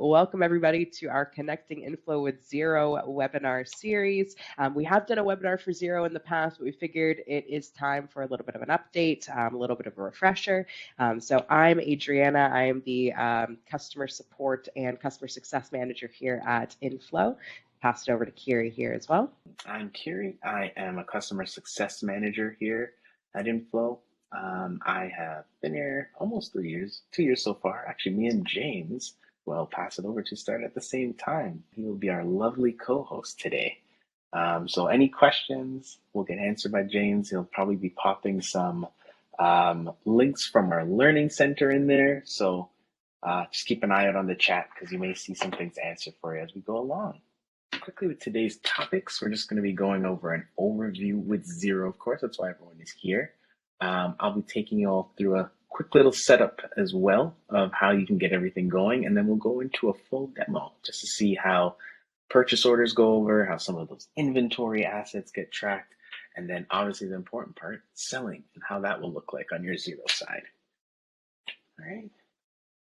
Welcome everybody to our Connecting inFlow with Xero webinar series. We have done a webinar for Xero in the past, but we figured it is time for a little bit of an update, a little bit of a refresher. So I'm Adriana. I am the customer support and customer success manager here at inFlow. Pass it over to Kiri here as well. I'm Kiri. I am a customer success manager here at inFlow. I have been here almost 3 years, 2 years so far. Actually, me and James will pass it over to start at the same time. He will be our lovely co-host today. So any questions will get answered by James. He'll probably be popping some links from our learning center in there. So just keep an eye out on the chat because you may see some things answered for you as we go along. Quickly with today's topics, we're just going to be going over an overview with Xero, of course. That's why everyone is here. I'll be taking you all through a quick little setup as well of how you can get everything going, and then we'll go into a full demo just to see how purchase orders go over, how some of those inventory assets get tracked, and then obviously the important part, selling, and how that will look like on your Xero side. All right,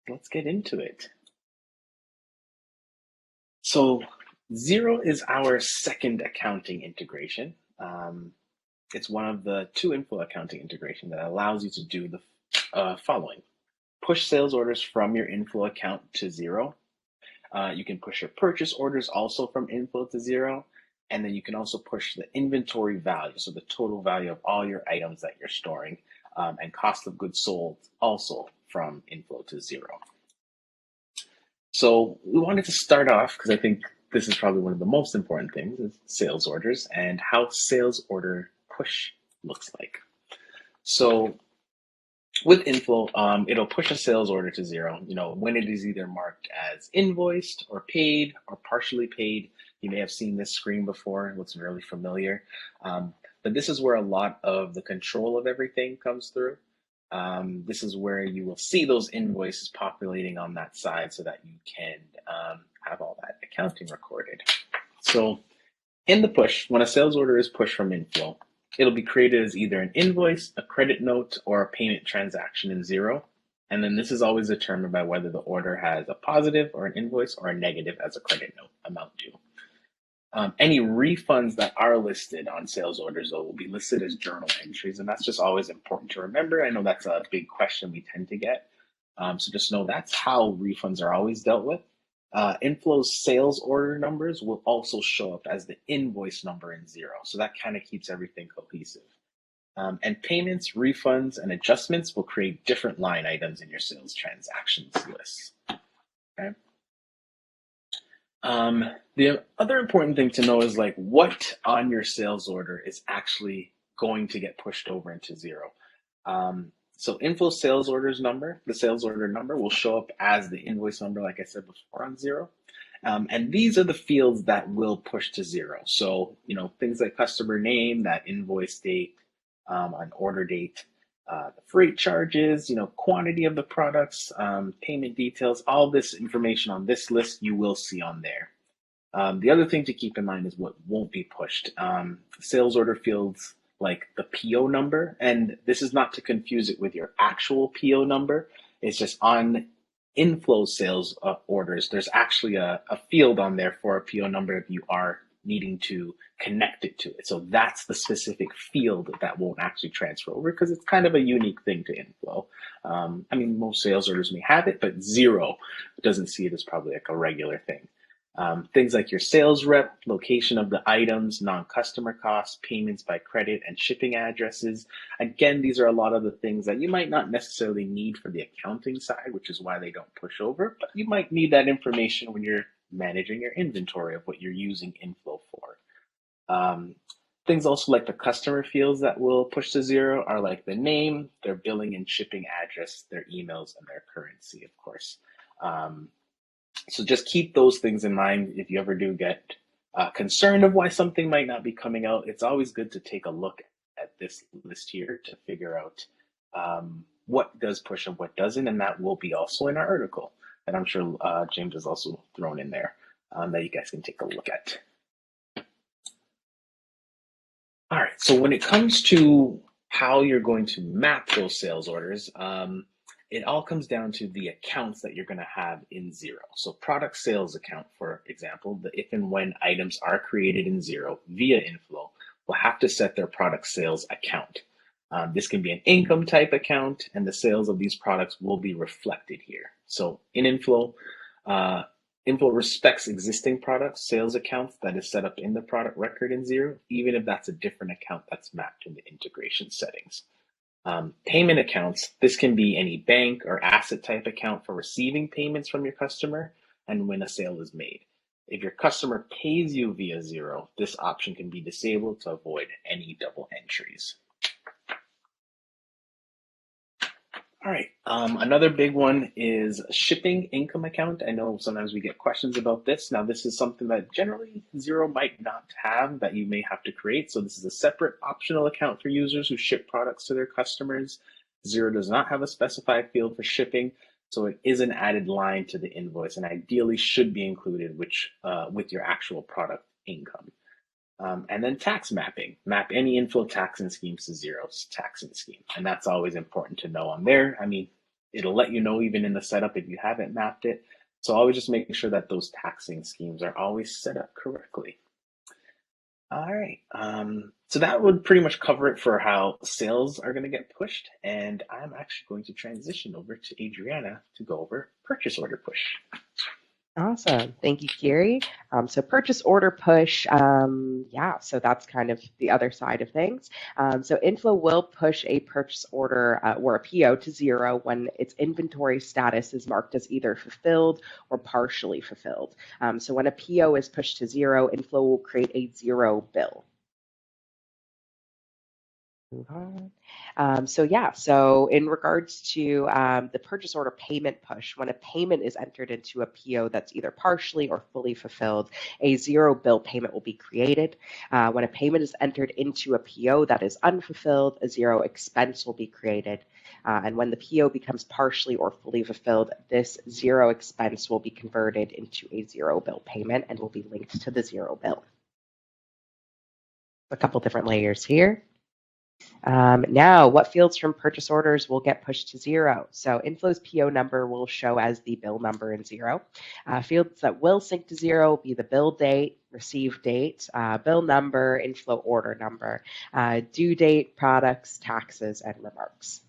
let's get into it. So Xero is our second accounting integration. It's one of the two inFlow accounting integration that allows you to do the following. Push sales orders from your inFlow account to Xero. You can push your purchase orders also from inFlow to Xero. And then you can also push the inventory value, so the total value of all your items that you're storing, and cost of goods sold also from inFlow to Xero. So we wanted to start off, because I think this is probably one of the most important things, is sales orders and how sales order push looks like. So with inFlow, it'll push a sales order to Xero, when it is either marked as invoiced or paid or partially paid. You may have seen this screen before. It looks really familiar. But this is where a lot of the control of everything comes through. This is where you will see those invoices populating on that side so that you can have all that accounting recorded. So in the push, when a sales order is pushed from inFlow, it'll be created as either an invoice, a credit note, or a payment transaction in Xero. And then this is always determined by whether the order has a positive or an invoice or a negative as a credit note amount due. Any refunds that are listed on sales orders, though, will be listed as journal entries, and that's just always important to remember. I know that's a big question we tend to get. So just know that's how refunds are always dealt with. inFlow's sales order numbers will also show up as the invoice number in Xero. So that kind of keeps everything cohesive. And payments, refunds, and adjustments will create different line items in your sales transactions list. Okay. The other important thing to know is what on your sales order is actually going to get pushed over into Xero. So inFlow sales orders number, the sales order number will show up as the invoice number, like I said before, on Xero. And these are the fields that will push to Xero. So, things like customer name, that invoice date, an order date, the freight charges, quantity of the products, payment details, all this information on this list you will see on there. The other thing to keep in mind is what won't be pushed. Sales order fields like the PO number, and this is not to confuse it with your actual PO number. It's just on inFlow sales orders, there's actually a field on there for a PO number if you are needing to connect it to it. So that's the specific field that won't actually transfer over because it's kind of a unique thing to inFlow. Most sales orders may have it, but Xero doesn't see it as probably like a regular thing. Things like your sales rep, location of the items, non-customer costs, payments by credit, and shipping addresses. Again, these are a lot of the things that you might not necessarily need for the accounting side, which is why they don't push over, but you might need that information when you're managing your inventory of what you're using inFlow for. Things also like the customer fields that will push to Xero are like the name, their billing and shipping address, their emails, and their currency, of course. So just keep those things in mind. If you ever do get concerned of why something might not be coming out, it's always good to take a look at this list here to figure out what does push and what doesn't, and that will be also in our article. And I'm sure James has also thrown in there that you guys can take a look at. All right, so when it comes to how you're going to map those sales orders, it all comes down to the accounts that you're going to have in Xero. So product sales account, for example, the if and when items are created in Xero via inFlow, will have to set their product sales account. This can be an income type account, and the sales of these products will be reflected here. So in inFlow, inFlow respects existing product sales accounts that is set up in the product record in Xero, even if that's a different account that's mapped in the integration settings. Payment accounts, this can be any bank or asset type account for receiving payments from your customer and when a sale is made. If your customer pays you via Xero, this option can be disabled to avoid any double entries. All right, another big one is shipping income account. I know sometimes we get questions about this. Now, this is something that generally Xero might not have that you may have to create. So this is a separate optional account for users who ship products to their customers. Xero does not have a specified field for shipping, so it is an added line to the invoice and ideally should be included with your actual product income. And then tax mapping. Map any inFlow taxing schemes to Xero's taxing scheme. And that's always important to know on there. I mean, it'll let you know even in the setup if you haven't mapped it. So always just making sure that those taxing schemes are always set up correctly. All right, so that would pretty much cover it for how sales are going to get pushed. And I'm actually going to transition over to Adriana to go over purchase order push. Awesome. Thank you, Kiri. So purchase order push, yeah, so that's kind of the other side of things. So inFlow will push a purchase order or a PO to Xero when its inventory status is marked as either fulfilled or partially fulfilled. So when a PO is pushed to Xero, inFlow will create a Xero bill. Move on. So in regards to the purchase order payment push, when a payment is entered into a PO that's either partially or fully fulfilled, a Xero bill payment will be created. When a payment is entered into a PO that is unfulfilled, a Xero expense will be created. And when the PO becomes partially or fully fulfilled, this Xero expense will be converted into a Xero bill payment and will be linked to the Xero bill. A couple different layers here. Now, what fields from purchase orders will get pushed to Xero? So inFlow's PO number will show as the bill number in Xero. Fields that will sync to Xero will be the bill date, receive date, bill number, inFlow order number, due date, products, taxes, and remarks.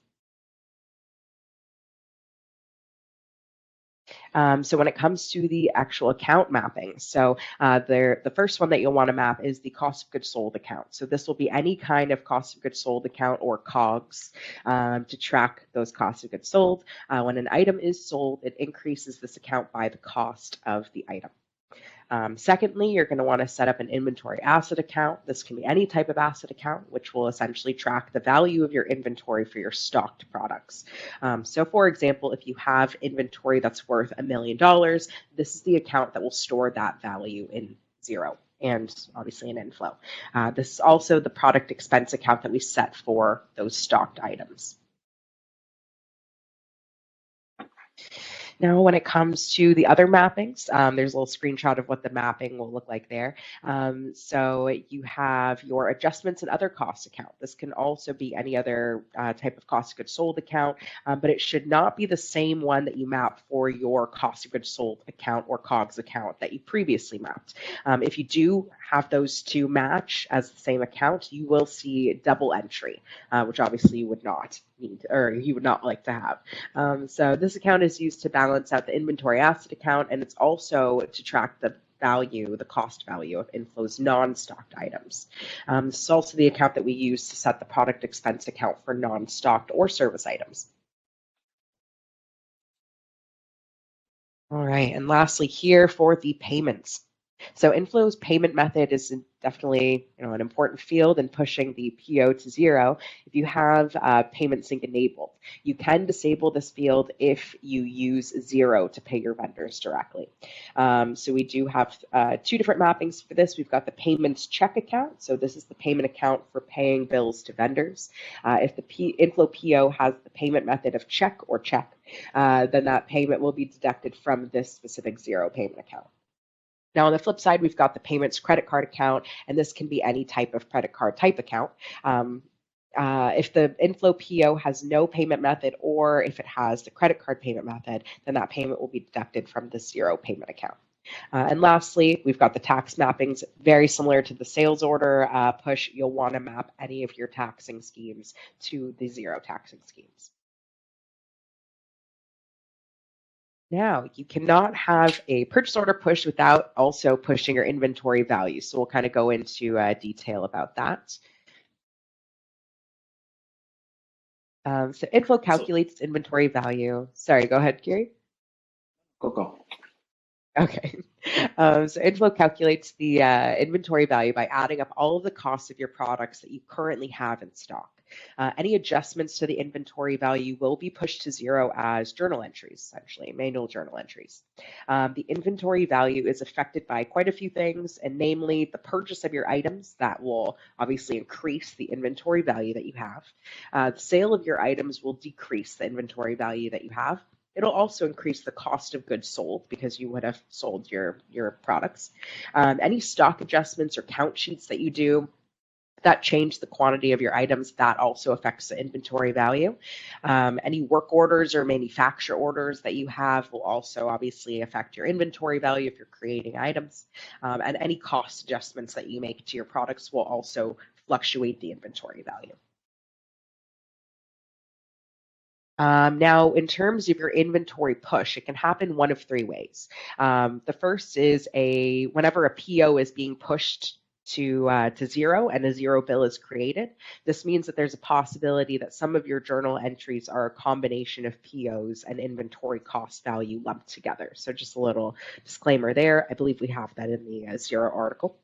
So when it comes to the actual account mapping, so the first one that you'll want to map is the cost of goods sold account. So this will be any kind of cost of goods sold account or COGS to track those costs of goods sold. When an item is sold, it increases this account by the cost of the item. Secondly, you're going to want to set up an inventory asset account. This can be any type of asset account, which will essentially track the value of your inventory for your stocked products. So for example, if you have inventory that's worth $1 million, this is the account that will store that value in Xero and obviously in inFlow. This is also the product expense account that we set for those stocked items. Now, when it comes to the other mappings, there's a little screenshot of what the mapping will look like there. So you have your adjustments and other costs account. This can also be any other type of cost of goods sold account, but it should not be the same one that you map for your cost of goods sold account or COGS account that you previously mapped. If you do have those two match as the same account, you will see double entry, which obviously you would not need or you would not like to have. So this account is used to balance out the inventory asset account, and it's also to track the value, the cost value of inFlow's non-stocked items. This is also the account that we use to set the product expense account for non-stocked or service items. All right, and lastly here for the payments. So inFlow's payment method is definitely an important field in pushing the PO to Xero. If you have payment sync enabled, you can disable this field if you use Xero to pay your vendors directly. So we do have two different mappings for this. We've got the payments check account. So this is the payment account for paying bills to vendors. If the inFlow PO has the payment method of check or check, then that payment will be deducted from this specific Xero payment account. Now, on the flip side, we've got the payments credit card account, and this can be any type of credit card type account. If the inFlow PO has no payment method, or if it has the credit card payment method, then that payment will be deducted from the Xero payment account. And lastly, we've got the tax mappings, very similar to the sales order push. You'll want to map any of your taxing schemes to the Xero taxing schemes. Now, you cannot have a purchase order push without also pushing your inventory value. So we'll kind of go into detail about that. So inFlow calculates inventory value. Sorry, go ahead, Gary. Go. Okay. So inFlow calculates the inventory value by adding up all of the costs of your products that you currently have in stock. Any adjustments to the inventory value will be pushed to Xero as journal entries, essentially, manual journal entries. The inventory value is affected by quite a few things, and namely the purchase of your items that will obviously increase the inventory value that you have. The sale of your items will decrease the inventory value that you have. It'll also increase the cost of goods sold because you would have sold your products. Any stock adjustments or count sheets that you do that change the quantity of your items, that also affects the inventory value. Any work orders or manufacture orders that you have will also obviously affect your inventory value if you're creating items. And any cost adjustments that you make to your products will also fluctuate the inventory value. Now, in terms of your inventory push, it can happen one of three ways. The first is whenever a PO is being pushed to Xero and a Xero bill is created. This means that there's a possibility that some of your journal entries are a combination of POs and inventory cost value lumped together. So just a little disclaimer there. I believe we have that in the Xero article.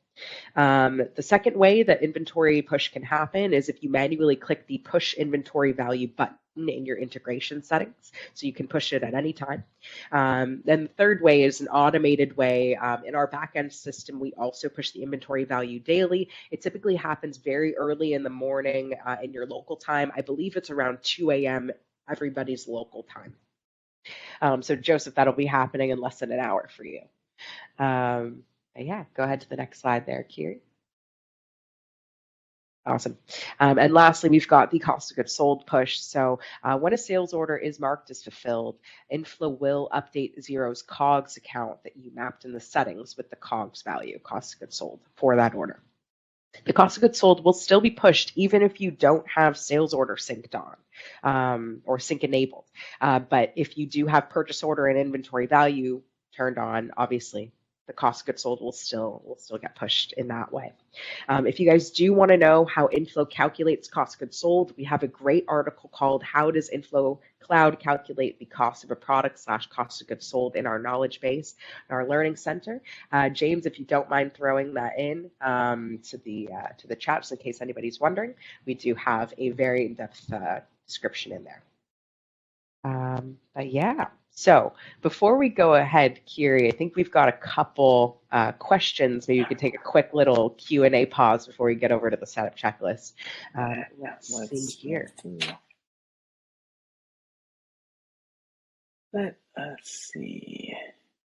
The second way that inventory push can happen is if you manually click the push inventory value button in your integration settings, so you can push it at any time. Then the third way is an automated way. In our backend system, we also push the inventory value daily. It typically happens very early in the morning in your local time. I believe it's around 2 a.m. everybody's local time. So Joseph, that'll be happening in less than an hour for you. Yeah, go ahead to the next slide there, Kiri. Awesome. And lastly, we've got the cost of goods sold push. So when a sales order is marked as fulfilled, inFlow will update Xero's COGS account that you mapped in the settings with the COGS value, cost of goods sold, for that order. The cost of goods sold will still be pushed even if you don't have sales order synced on or sync enabled. But if you do have purchase order and inventory value turned on, obviously, the cost of goods sold will still get pushed in that way. If you guys do want to know how inFlow calculates cost of goods sold, we have a great article called "How Does inFlow Cloud Calculate the Cost of a Product / Cost of Goods Sold" in our knowledge base, in our learning center. James, if you don't mind throwing that in to the chat, just in case anybody's wondering, we do have a very in-depth description in there. But yeah. So before we go ahead, Kiri, I think we've got a couple questions. Maybe you could take a quick little Q&A pause before we get over to the setup checklist. Let's see here. Let's see.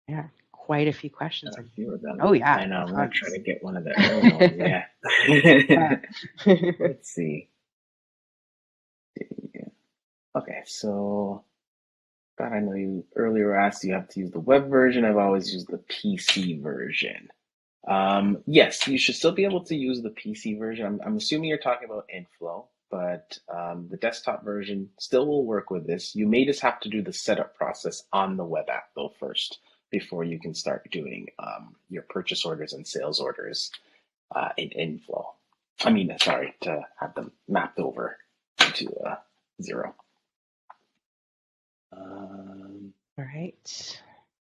Yeah, quite a few questions. A few of them. Oh yeah. I know. I'm gonna try to get one of the early ones. Yeah. Let's see. Okay, so I know you earlier asked you have to use the web version. I've always used the PC version. Yes, you should still be able to use the PC version. I'm assuming you're talking about inFlow, but the desktop version still will work with this. You may just have to do the setup process on the web app though first before you can start doing your purchase orders and sales orders in inFlow. Sorry, to have them mapped over to Xero. All right.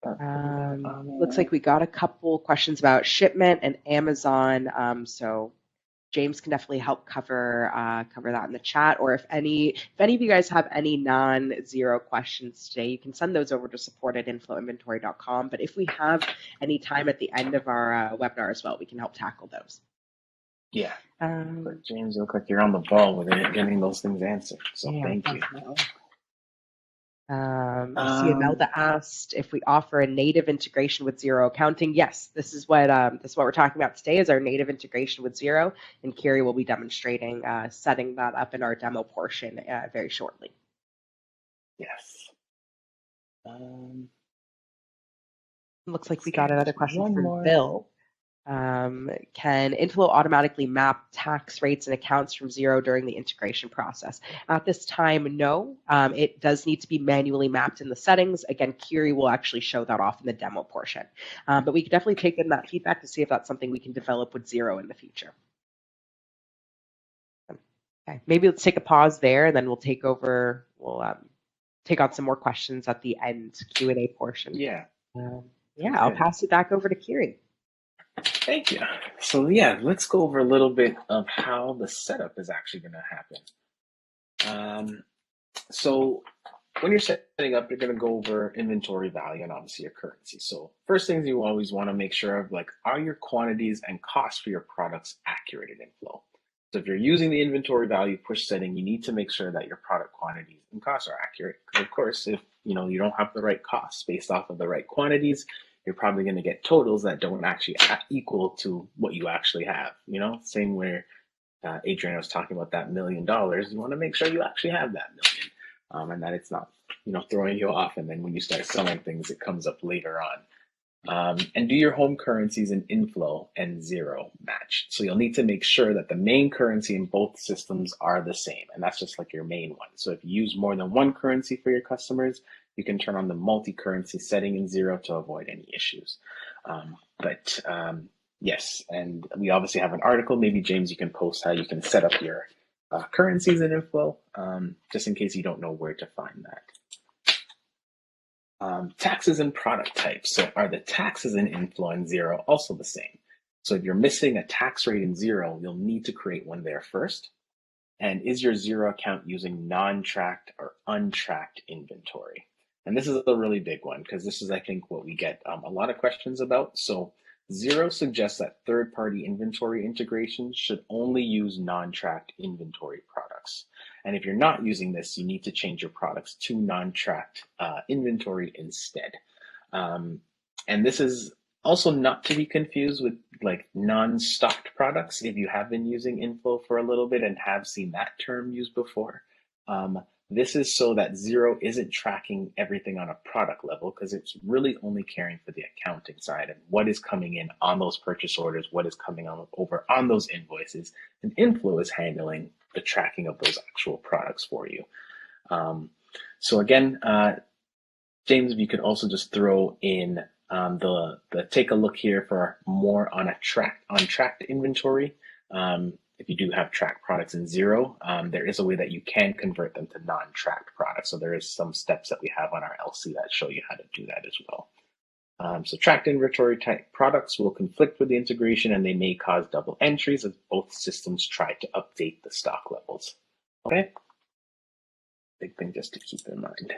Looks like we got a couple questions about shipment and Amazon. So James can definitely help cover that in the chat. Or if any of you guys have any non-Xero questions today, you can send those over to support@inflowinventory.com. But if we have any time at the end of our webinar as well, we can help tackle those. Yeah. But James, you look like you're on the ball with getting those things answered. So yeah, thank you. I see Imelda asked if we offer a native integration with Xero Accounting. Yes, this is what we're talking about today is our native integration with Xero, and Kiri will be demonstrating setting that up in our demo portion very shortly. Yes. Looks like we got another question from more. Bill. Can inFlow automatically map tax rates and accounts from Xero during the integration process? At this time, no. It does need to be manually mapped in the settings. Again, Kiri will actually show that off in the demo portion. But we can definitely take in that feedback to see if that's something we can develop with Xero in the future. Okay, maybe let's take a pause there, and then we'll take over. We'll take on some more questions at the end Q&A portion. Yeah. I'll pass it back over to Kiri. Thank you. So yeah, let's go over a little bit of how the setup is actually going to happen. So when you're setting up, you're going to go over inventory value and obviously your currency. So first things you always want to make sure of, like, are your quantities and costs for your products accurate in inFlow? So if you're using the inventory value push setting, you need to make sure that your product quantities and costs are accurate. Because of course, if you don't have the right costs based off of the right quantities, you're probably going to get totals that don't actually equal to what you actually have. Same where Adrian was talking about that $1 million. You want to make sure you actually have that million, and that it's not throwing you off. And then when you start selling things, it comes up later on. And do your home currencies in inFlow and Xero match. So you'll need to make sure that the main currency in both systems are the same, and that's just like your main one. So if you use more than one currency for your customers, you can turn on the multi-currency setting in Xero to avoid any issues. Yes, and we obviously have an article. Maybe James, you can post how you can set up your currencies in inFlow, just in case you don't know where to find that. Taxes and product types. So are the taxes in inFlow and Xero also the same? So if you're missing a tax rate in Xero, you'll need to create one there first. And is your Xero account using non-tracked or untracked inventory? And this is a really big one because this is, I think, what we get a lot of questions about. So Xero suggests that third-party inventory integrations should only use non-tracked inventory products. And if you're not using this, you need to change your products to non-tracked inventory instead. And this is also not to be confused with like non-stocked products. If you have been using inFlow for a little bit and have seen that term used before, this is so that Xero isn't tracking everything on a product level, because it's really only caring for the accounting side and what is coming in on those purchase orders, what is coming over on those invoices, and inFlow is handling the tracking of those actual products for you. So again, James, if you could also just throw in the take a look here for more on tracked inventory. If you do have tracked products in Xero, there is a way that you can convert them to non-tracked products. So there is some steps that we have on our LC that show you how to do that as well. So tracked inventory type products will conflict with the integration, and they may cause double entries as both systems try to update the stock levels. Okay, big thing just to keep in mind.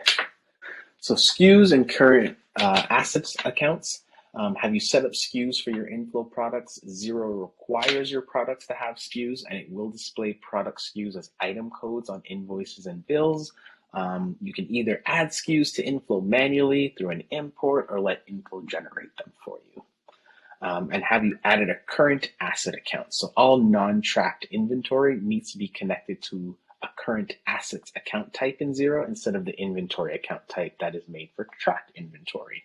So SKUs and current assets accounts. Have you set up SKUs for your inFlow products? Xero requires your products to have SKUs, and it will display product SKUs as item codes on invoices and bills. You can either add SKUs to inFlow manually through an import or let inFlow generate them for you. And have you added a current asset account? So all non-tracked inventory needs to be connected to a current assets account type in Xero instead of the inventory account type that is made for tracked inventory.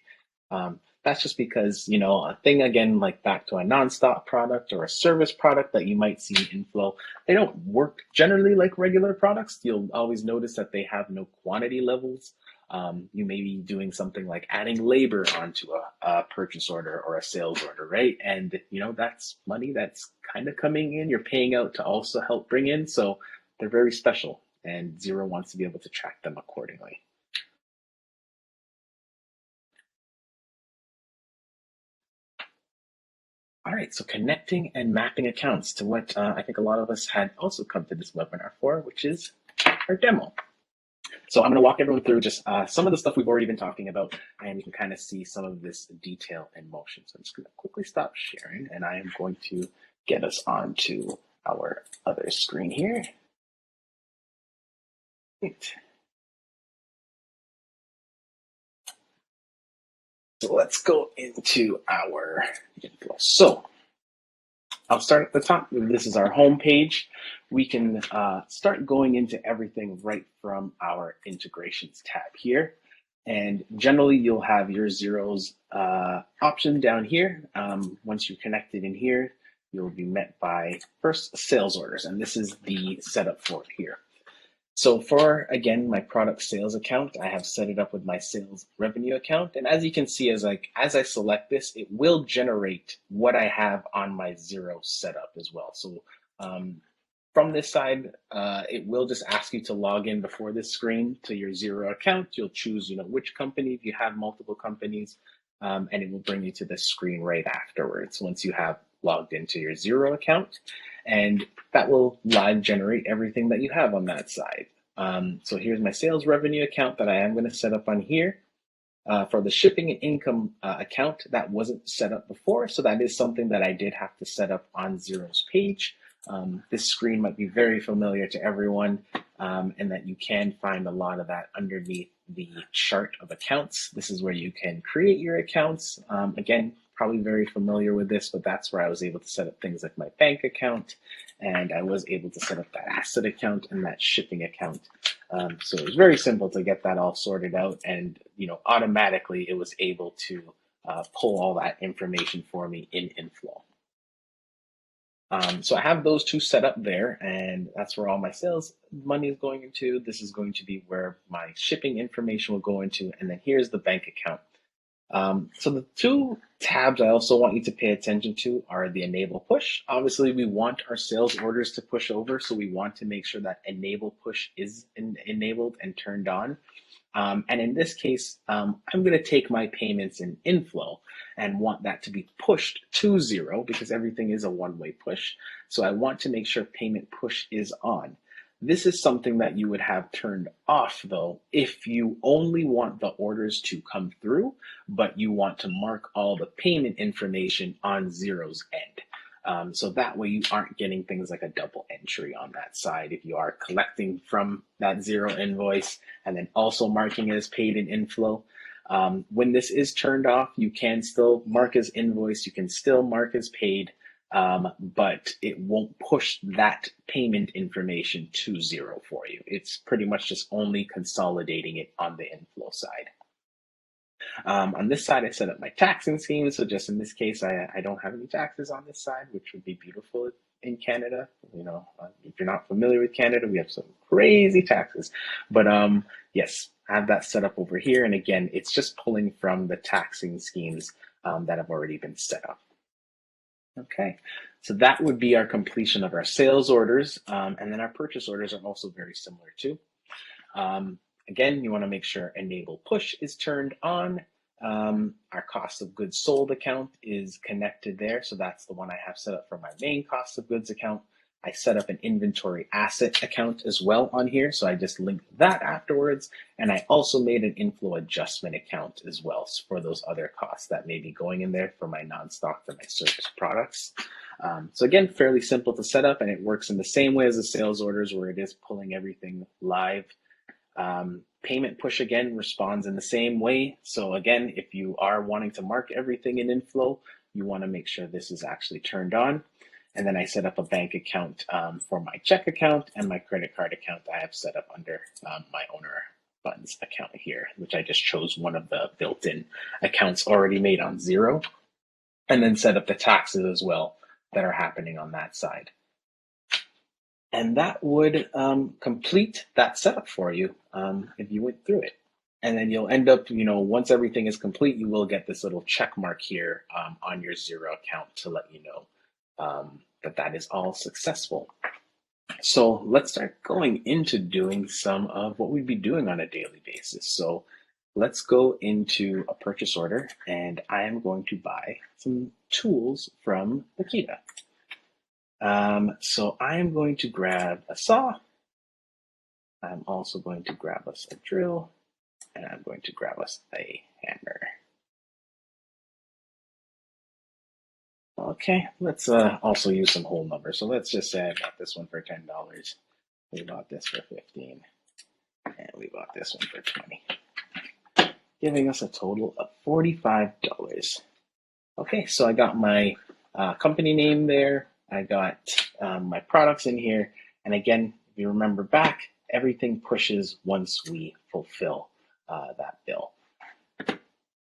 That's just because, a thing, again, like back to a non-stock product or a service product that you might see in inFlow, they don't work generally like regular products. You'll always notice that they have no quantity levels. You may be doing something like adding labor onto a purchase order or a sales order, right? And, that's money that's kind of coming in. You're paying out to also help bring in. So they're very special, and Xero wants to be able to track them accordingly. All right, so connecting and mapping accounts to what I think a lot of us had also come to this webinar for, which is our demo. So I'm going to walk everyone through just some of the stuff we've already been talking about, and you can kind of see some of this detail in motion. So I'm just going to quickly stop sharing, and I am going to get us onto our other screen here. Great. So let's go into our inflow. So I'll start at the top. This is our home page. We can start going into everything right from our integrations tab here. And generally, you'll have your Xero's option down here. Once you're connected in here, you'll be met by first sales orders, and this is the setup for it here. So for, again, my product sales account, I have set it up with my sales revenue account. And as you can see, as I select this, it will generate what I have on my Xero setup as well. So from this side, it will just ask you to log in before this screen to your Xero account. You'll choose, which company, if you have multiple companies, and it will bring you to this screen right afterwards once you have logged into your Xero account. And that will live generate everything that you have on that side. So here's my sales revenue account that I am going to set up on here. For the shipping and income account, that wasn't set up before, so that is something that I did have to set up on Xero's page. This screen might be very familiar to everyone, and that you can find a lot of that underneath the chart of accounts. This is where you can create your accounts. Again, probably very familiar with this, but that's where I was able to set up things like my bank account, and I was able to set up that asset account and that shipping account. So it was very simple to get that all sorted out, and automatically it was able to pull all that information for me in inFlow. So I have those two set up there, and that's where all my sales money is going into. This is going to be where my shipping information will go into, and then here's the bank account. So the two tabs I also want you to pay attention to are the enable push. Obviously, we want our sales orders to push over, so we want to make sure that enable push is enabled and turned on. And in this case, I'm going to take my payments in inFlow and want that to be pushed to Xero because everything is a one-way push. So I want to make sure payment push is on. This is something that you would have turned off though if you only want the orders to come through, but you want to mark all the payment information on Xero's end. So that way you aren't getting things like a double entry on that side if you are collecting from that Xero invoice and then also marking it as paid in inFlow. When this is turned off, you can still mark as invoice, you can still mark as paid, but it won't push that payment information to Xero for you. It's pretty much just only consolidating it on the inFlow side. On this side, I set up my taxing scheme. So just in this case, I don't have any taxes on this side, which would be beautiful in Canada. If you're not familiar with Canada, we have some crazy taxes. But yes, I have that set up over here. And again, it's just pulling from the taxing schemes that have already been set up. Okay, so that would be our completion of our sales orders. And then our purchase orders are also very similar too. Again, you want to make sure enable push is turned on. Our cost of goods sold account is connected there. So that's the one I have set up for my main cost of goods account. I set up an inventory asset account as well on here. So I just linked that afterwards. And I also made an inFlow adjustment account as well for those other costs that may be going in there for my non-stock or my service products. So again, fairly simple to set up, and it works in the same way as the sales orders where it is pulling everything live. Payment push again responds in the same way. So again, if you are wanting to mark everything in inFlow, you want to make sure this is actually turned on. And then I set up a bank account for my check account, and my credit card account I have set up under my owner funds account here, which I just chose one of the built-in accounts already made on Xero, and then set up the taxes as well that are happening on that side. And that would complete that setup for you if you went through it. And then you'll end up, once everything is complete, you will get this little check mark here on your Xero account to let you know that is all successful. So let's start going into doing some of what we'd be doing on a daily basis. So let's go into a purchase order, and I am going to buy some tools from Makita. So I am going to grab a saw. I'm also going to grab us a drill, and I'm going to grab us a hammer. Okay, let's also use some whole numbers. So let's just say I got this one for $10. We bought this for $15, and we bought this one for $20. giving us a total of $45. Okay, so I got my company name there. I got my products in here. And again, if you remember back, everything pushes once we fulfill that bill.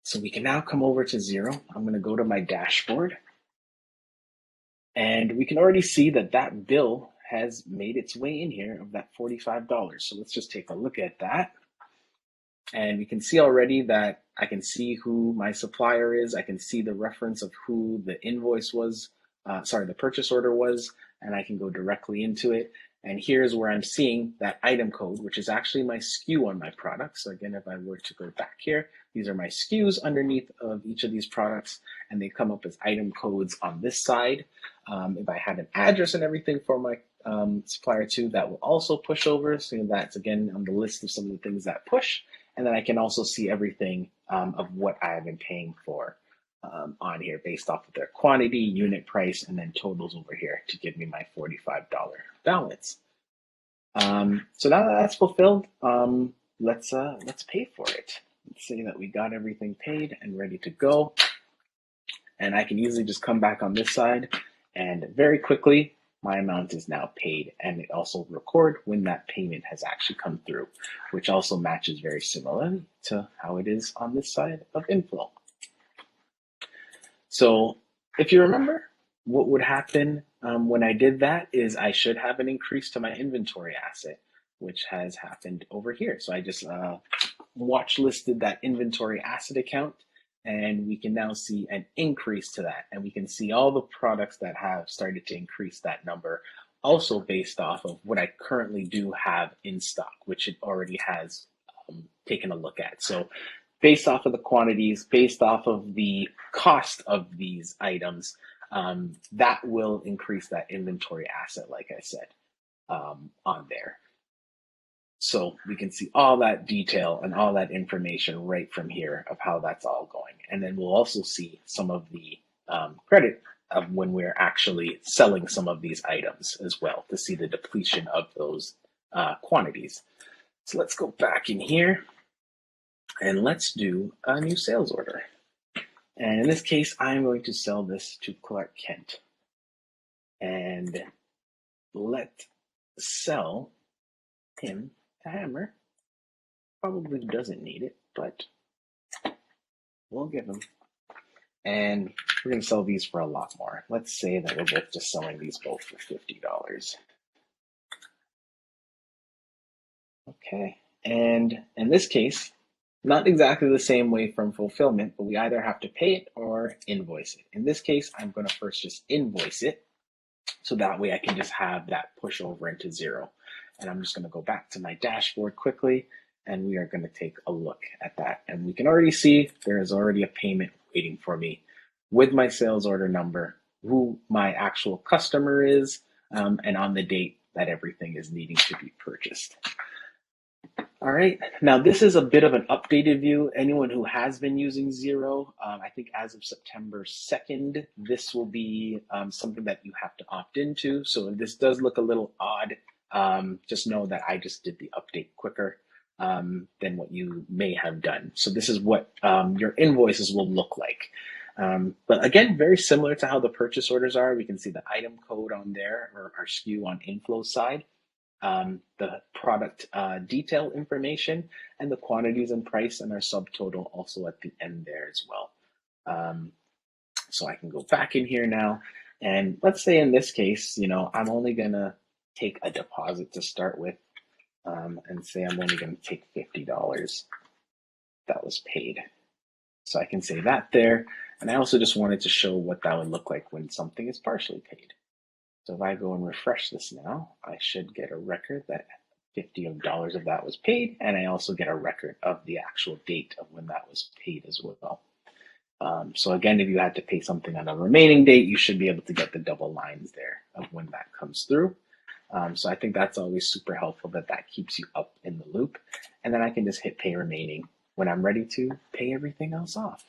So we can now come over to Xero. I'm going to go to my dashboard. And we can already see that that bill has made its way in here of that $45. So let's just take a look at that. And we can see already that I can see who my supplier is. I can see the reference of who the invoice was, the purchase order was, and I can go directly into it. And here's where I'm seeing that item code, which is actually my SKU on my product. So again, if I were to go back here, these are my SKUs underneath of each of these products, and they come up as item codes on this side. If I had an address and everything for my supplier too, that will also push over. So that's again on the list of some of the things that push. And then I can also see everything of what I have been paying for on here based off of their quantity, unit price, and then totals over here to give me my $45 balance. So now that that's fulfilled, let's pay for it. Let's say that we got everything paid and ready to go. And I can easily just come back on this side and very quickly, my amount is now paid, and it also record when that payment has actually come through, which also matches very similarly to how it is on this side of inFlow. So if you remember, what would happen when I did that is I should have an increase to my inventory asset, which has happened over here. So I just watch listed that inventory asset account, and we can now see an increase to that. And we can see all the products that have started to increase that number, also based off of what I currently do have in stock, which it already has taken a look at. So based off of the quantities, based off of the cost of these items, that will increase that inventory asset, like I said, on there. So we can see all that detail and all that information right from here of how that's all going. And then we'll also see some of the credit of when we're actually selling some of these items as well to see the depletion of those quantities. So let's go back in here and let's do a new sales order. And in this case, I'm going to sell this to Clark Kent. And let's sell him a hammer. Probably doesn't need it, but we'll give him. And we're going to sell these for a lot more. Let's say that we're both just selling these both for $50. Okay. And in this case, not exactly the same way from fulfillment, but we either have to pay it or invoice it. In this case, I'm going to first just invoice it. So that way I can just have that push over into Xero. And I'm just going to go back to my dashboard quickly, and we are going to take a look at that. And we can already see there is already a payment waiting for me with my sales order number, who my actual customer is, and on the date that everything is needing to be purchased. All right, now this is a bit of an updated view. Anyone who has been using Xero, I think as of September 2nd, this will be something that you have to opt into. So if this does look a little odd, just know that I just did the update quicker than what you may have done. So this is what your invoices will look like. But again, very similar to how the purchase orders are. We can see the item code on there, or our SKU on inFlow side. The product detail information, and the quantities and price, and our subtotal also at the end there as well. So I can go back in here now, and let's say in this case, I'm only gonna take a deposit to start with, and say I'm only gonna take $50 that was paid. So I can say that there, and I also just wanted to show what that would look like when something is partially paid. So if I go and refresh this now, I should get a record that $50 of that was paid, and I also get a record of the actual date of when that was paid as well. So again, if you had to pay something on a remaining date, you should be able to get the double lines there of when that comes through. So I think that's always super helpful, that keeps you up in the loop. And then I can just hit pay remaining when I'm ready to pay everything else off.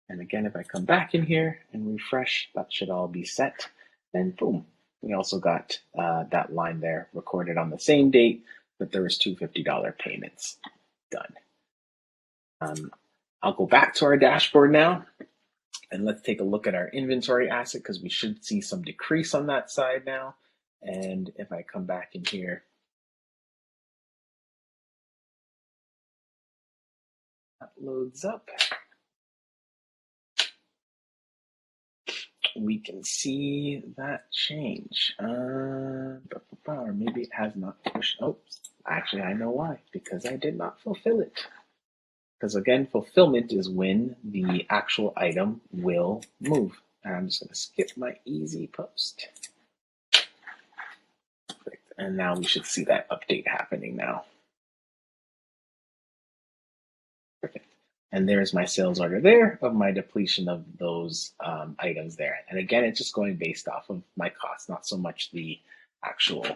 And again, if I come back in here and refresh, that should all be set. And boom, we also got that line there recorded on the same date, but there was two $50 payments done. I'll go back to our dashboard now, and let's take a look at our inventory asset, because we should see some decrease on that side now. And if I come back in here, that loads up. We can see that change. Or maybe it has not pushed. Oh, actually, I know why. Because I did not fulfill it. Because again, fulfillment is when the actual item will move. And I'm just going to skip my easy post. Perfect. And now we should see that update happening now. Perfect. And there's my sales order there of my depletion of those items there. And again, it's just going based off of my cost, not so much the actual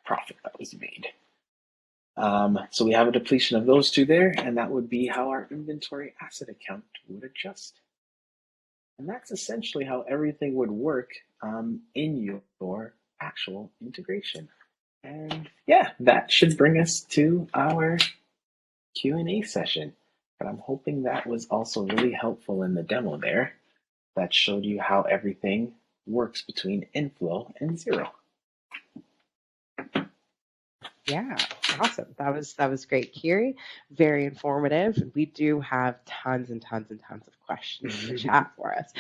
profit that was made. So we have a depletion of those two there, and that would be how our inventory asset account would adjust. And that's essentially how everything would work in your actual integration. And yeah, that should bring us to our Q&A session. But I'm hoping that was also really helpful in the demo there. That showed you how everything works between inFlow and Xero. Yeah, awesome. That was great, Kiri. Very informative. We do have tons and tons and tons of questions in the chat for us.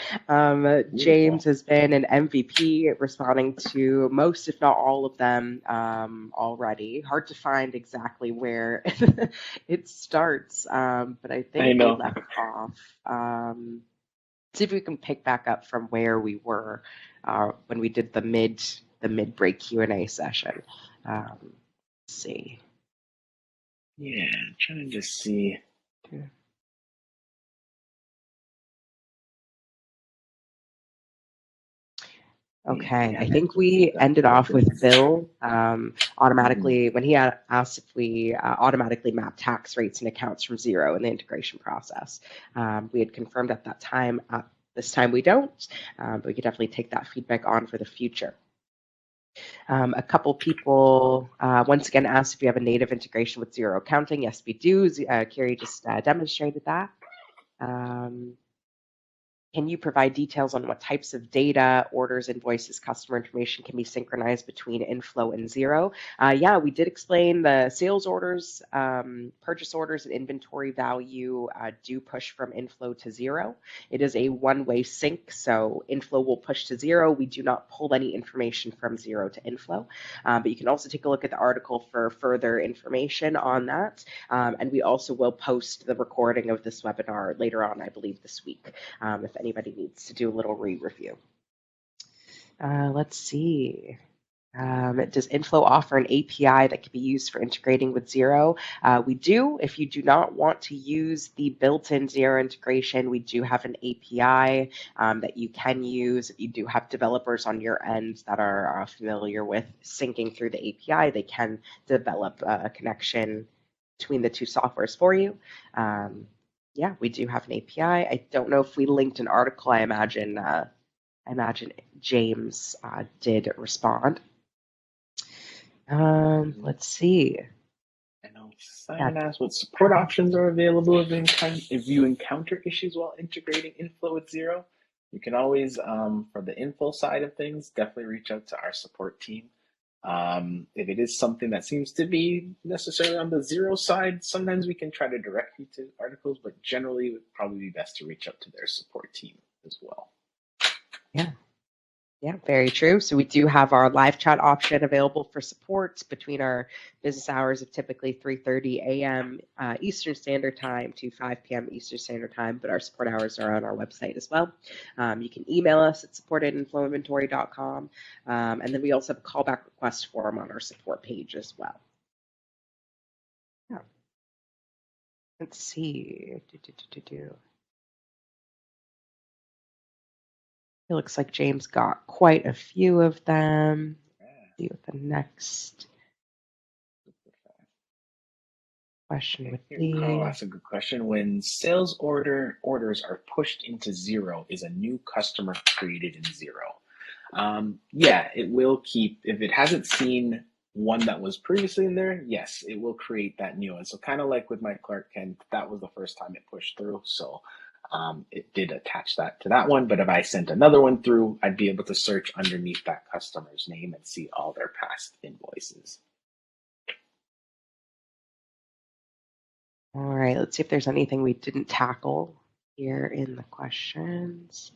James has been an MVP responding to most, if not all of them already. Hard to find exactly where it starts, but I think we left off. See if we can pick back up from where we were when we did the mid-break Q&A session. See. Yeah, I'm trying to just see. Okay, yeah, I think we ended off with Bill automatically when he asked if we automatically map tax rates and accounts from Xero in the integration process. We had confirmed at that time. At this time we don't, but we could definitely take that feedback on for the future. A couple people once again asked if we have a native integration with Xero Accounting. Yes, we do. Kiri just demonstrated that. Can you provide details on what types of data, orders, invoices, customer information can be synchronized between inFlow and Xero? Yeah, we did explain the sales orders, purchase orders, and inventory value do push from inFlow to Xero. It is a one-way sync, so inFlow will push to Xero. We do not pull any information from Xero to inFlow, but you can also take a look at the article for further information on that. And we also will post the recording of this webinar later on, I believe, this week, if anybody needs to do a little re-review. Let's see. Does inFlow offer an API that can be used for integrating with Xero? We do. If you do not want to use the built-in Xero integration, we do have an API that you can use. If you do have developers on your end that are familiar with syncing through the API, they can develop a connection between the two softwares for you. Yeah, we do have an API. I don't know if we linked an article. I imagine James did respond. Let's see. I know Simon asked what support options are available if you encounter issues while integrating inFlow with Xero. You can always, for the inFlow side of things, definitely reach out to our support team. If it is something that seems to be necessarily on the Xero side, sometimes we can try to direct you to articles, but generally it would probably be best to reach out to their support team as well. Yeah, very true. So we do have our live chat option available for support between our business hours of typically 3:30 a.m. Eastern Standard Time to 5 p.m. Eastern Standard Time, but our support hours are on our website as well. You can email us at support@inflowinventory.com, and then we also have a callback request form on our support page as well. Yeah. Let's see. It looks like James got quite a few of them. Let's see what the next question would be. Oh, that's a good question. When sales orders are pushed into Xero, is a new customer created in Xero? Yeah, it will keep, if it hasn't seen one that was previously in there, yes, it will create that new one. So kind of like with my Clark Kent, that was the first time it pushed through. So it did attach that to that one. But if I sent another one through, I'd be able to search underneath that customer's name and see all their past invoices. All right, let's see if there's anything we didn't tackle here in the questions.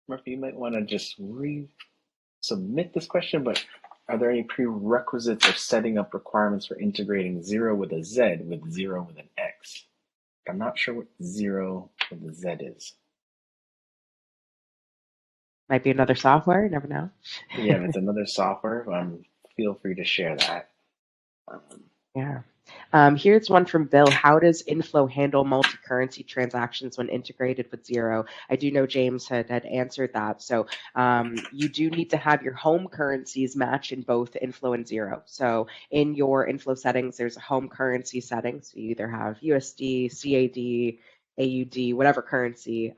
Murphy, you might want to just resubmit this question, but are there any prerequisites or setting up requirements for integrating Xero with a Z with Xero with an X? I'm not sure what Xero with a Z is. Might be another software, you never know. Yeah, if it's another software, feel free to share that. Yeah. Here's one from Bill. How does inFlow handle multi-currency transactions when integrated with Xero? I do know James had answered that. So you do need to have your home currencies match in both inFlow and Xero. So in your inFlow settings, there's a home currency setting. So you either have USD, CAD, AUD, whatever currency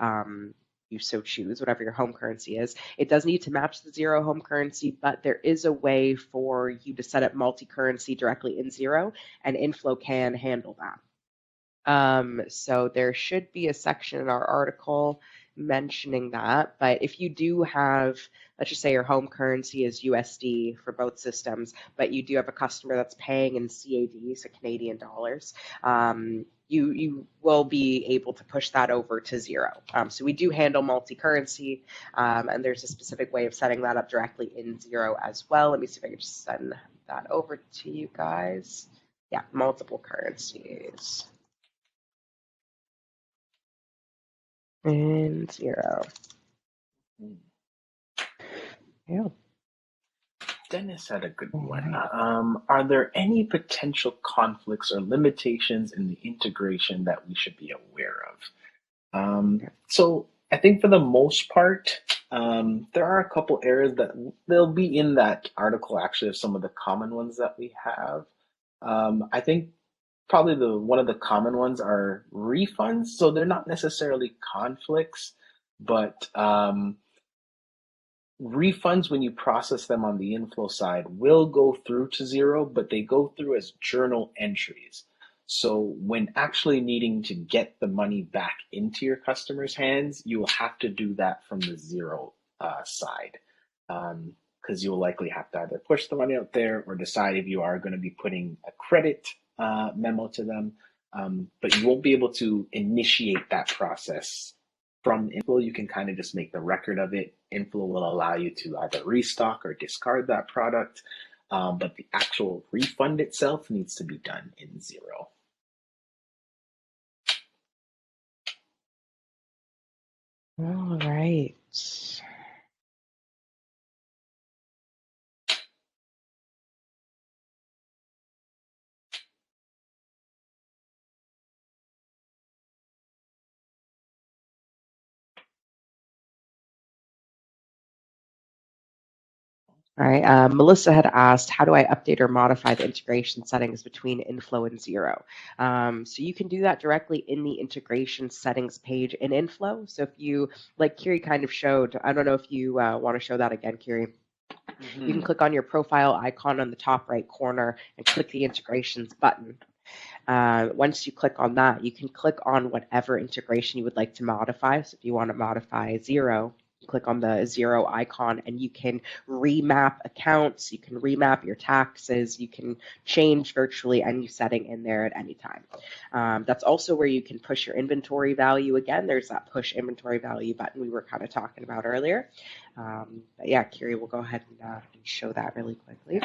you so choose, whatever your home currency is. It does need to match the Xero home currency, but there is a way for you to set up multi-currency directly in Xero, and inFlow can handle that. So there should be a section in our article mentioning that. But if you do have, let's just say your home currency is USD for both systems, but you do have a customer that's paying in CAD, so Canadian dollars, you will be able to push that over to Xero. So we do handle multi-currency, and there's a specific way of setting that up directly in Xero as well. Let me see if I can just send that over to you guys. Yeah, multiple currencies. And Xero. Yeah. Dennis had a good one. Are there any potential conflicts or limitations in the integration that we should be aware of? So I think for the most part, there are a couple areas that they'll be in that article actually of some of the common ones that we have. I think probably one of the common ones are refunds. So they're not necessarily conflicts, but refunds, when you process them on the inFlow side, will go through to Xero, but they go through as journal entries. So when actually needing to get the money back into your customer's hands, you will have to do that from the Xero side, because you'll likely have to either push the money out there or decide if you are going to be putting a credit memo to them. But you won't be able to initiate that process from inFlow. You can kind of just make the record of it. inFlow will allow you to either restock or discard that product, but the actual refund itself needs to be done in Xero. All right. All right. Melissa had asked, how do I update or modify the integration settings between inFlow and Xero? So you can do that directly in the integration settings page in inFlow. So if you, like Kiri kind of showed, I don't know if you want to show that again, Kiri. You can click on your profile icon on the top right corner and click the integrations button. Once you click on that, you can click on whatever integration you would like to modify. So if you want to modify Xero, click on the Xero icon and you can remap accounts, you can remap your taxes, you can change virtually any setting in there at any time. That's also where you can push your inventory value again. There's that push inventory value button we were kind of talking about earlier. But yeah, Kiri, we'll go ahead and show that really quickly.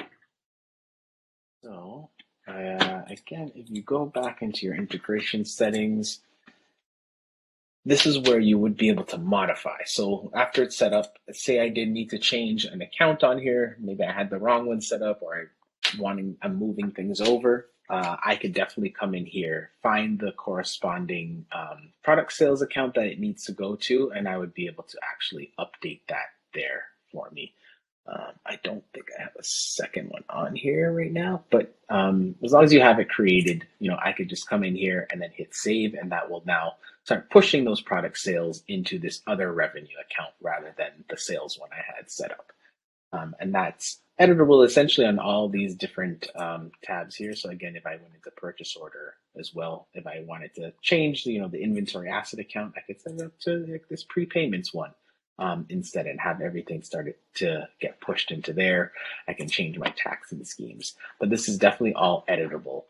So again, if you go back into your integration settings, this is where you would be able to modify. So after it's set up, let's say I did need to change an account on here. Maybe I had the wrong one set up, or I'm moving things over. I could definitely come in here, find the corresponding product sales account that it needs to go to, and I would be able to actually update that there for me. I don't think I have the second one on here right now, but as long as you have it created, I could just come in here and then hit save, and that will now start pushing those product sales into this other revenue account rather than the sales one I had set up. And that's editable essentially on all these different tabs here. So again, if I went into purchase order as well, if I wanted to change the inventory asset account, I could set it up to like this prepayments one instead and have everything started to get pushed into there. I can change my taxing schemes, but this is definitely all editable.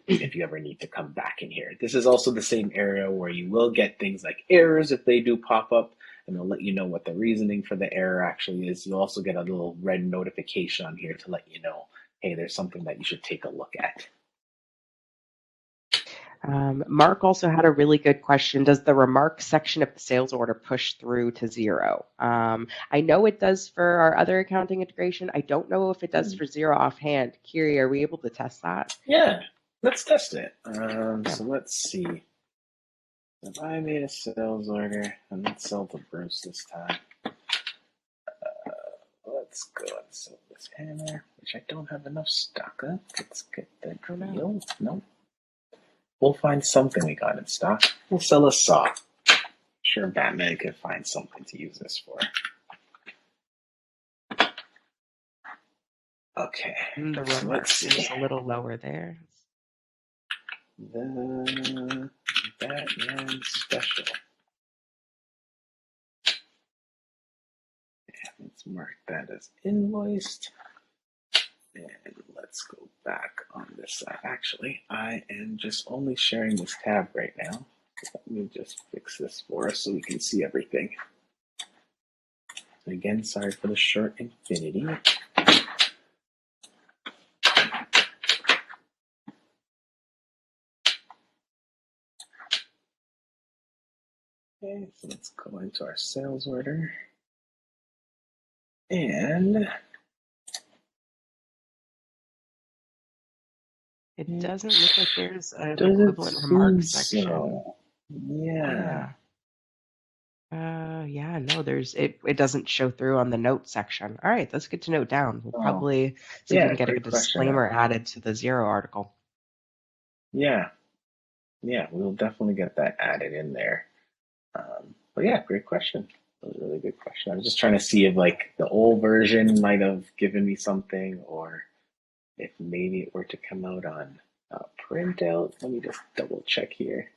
If you ever need to come back in here. This is also the same area where you will get things like errors if they do pop up, and it'll let you know what the reasoning for the error actually is. You'll also get a little red notification on here to let you know, hey, there's something that you should take a look at. Mark also had a really good question. Does the remarks section of the sales order push through to Xero? I know it does for our other accounting integration. I don't know if it does for Xero offhand. Kiri, are we able to test that? Yeah, let's test it. So let's see. If I made a sales order, and let's sell to Bruce this time. Let's go and sell this hammer, which I don't have enough stock of. Let's get the drill. Nope. We'll find something we got in stock. We'll sell a saw. Sure, Batman could find something to use this for. Okay. The remarks is a little lower there. The Batman special. Let's mark that as invoiced. And let's go back on this side. Actually, I am just only sharing this tab right now. Let me just fix this for us so we can see everything. Again, sorry for the short infinity. Okay, so let's go into our sales order. And it doesn't look like there's an equivalent remark section. So. Yeah. Yeah, no, it doesn't show through on the note section. All right, that's good to note down. We'll probably see if we can get a disclaimer added to the Xero article. Yeah, we'll definitely get that added in there. But yeah, great question. That was a really good question. I was just trying to see if like the old version might have given me something, or if maybe it were to come out on printout. Let me just double check here.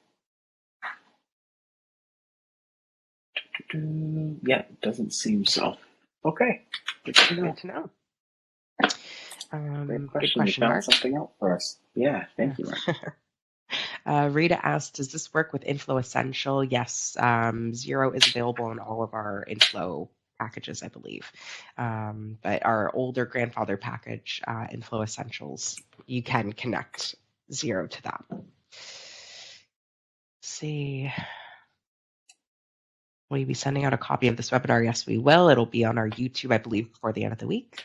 Yeah, it doesn't seem so. Okay, good to know. Good to know. Great question. Good question, you found Mark. something out for us. Yeah, thank you, Mark. Rita asked, does this work with inFlow Essential? Yes, Xero is available in all of our inFlow packages, I believe. But our older grandfather package, inFlow Essentials, you can connect Xero to that. Let's see. Will you be sending out a copy of this webinar? Yes, we will. It'll be on our YouTube, I believe, before the end of the week.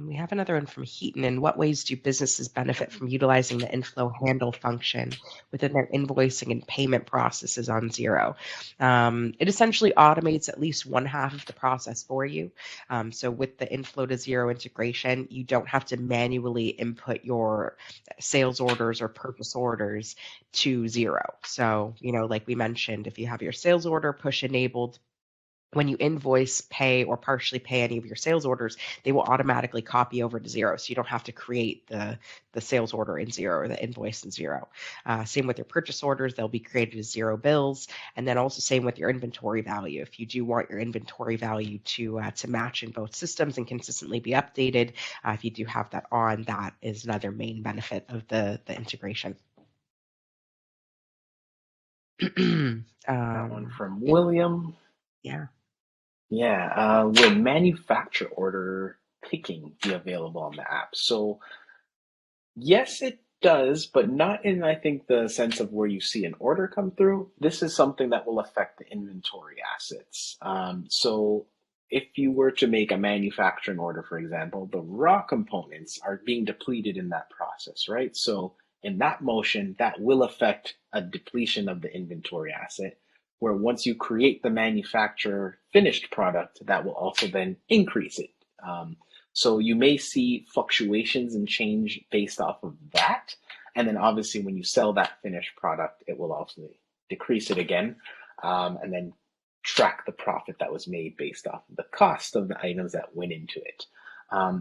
We have another one from Heaton. In what ways do businesses benefit from utilizing the inFlow handle function within their invoicing and payment processes on Xero? It essentially automates at least one half of the process for you. So with the inFlow to Xero integration, you don't have to manually input your sales orders or purchase orders to Xero. So, like we mentioned, if you have your sales order push enabled, when you invoice, pay, or partially pay any of your sales orders, they will automatically copy over to Xero. So you don't have to create the sales order in Xero or the invoice in Xero. Same with your purchase orders, they'll be created as Xero bills. And then also same with your inventory value. If you do want your inventory value to match in both systems and consistently be updated, if you do have that on, that is another main benefit of the integration. That one from William. Yeah. Yeah, will manufacturer order picking be available on the app? So yes, it does, but not in, I think, the sense of where you see an order come through. This is something that will affect the inventory assets. So if you were to make a manufacturing order, for example, the raw components are being depleted in that process, right? So In that motion, that will affect a depletion of the inventory asset, where once you create the manufacturer finished product, that will also then increase it. So you may see fluctuations and change based off of that. And then obviously when you sell that finished product, it will also decrease it again, and then track the profit that was made based off of the cost of the items that went into it.